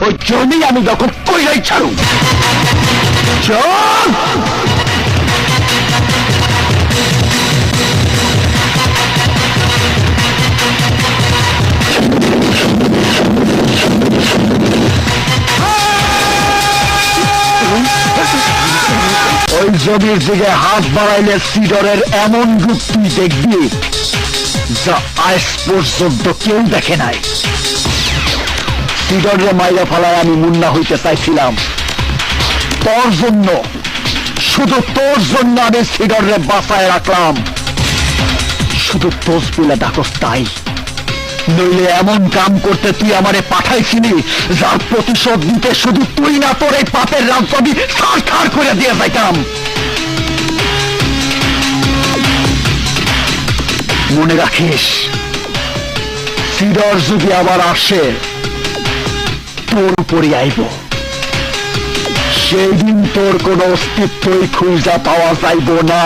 ওই জমি আমি দখল কইরাই ছাড়ু। চল ওই জমির দিকে হাত বাড়াইলে সিডরের এমন রূপ তুই দেখবি যা আজ পর্যন্ত কেউ দেখে নাই। সিডরের মাইরা ফালায় আমি মুন্না হইতে চাইছিলাম তোর জন্য, শুধু তোর জন্য আমি সিডরে বাঁচায় রাখলাম। শুধু তোষ বলে ডাকস তাই, নইলে এমন কাম করতে তুই আমারে পাঠাইছিলি যার প্রতিশোধ দিতে শুধু তুই না, তোর এই পাপের রাজ্য আমি ছাড় করে দিয়ে যাইতাম। মনে রাখিস, সিডর যদি আবার আসে তোর উপরই আইব, সেই দিন তোর কোনো অস্তিত্বই খুঁজা পাওয়া যাইব না।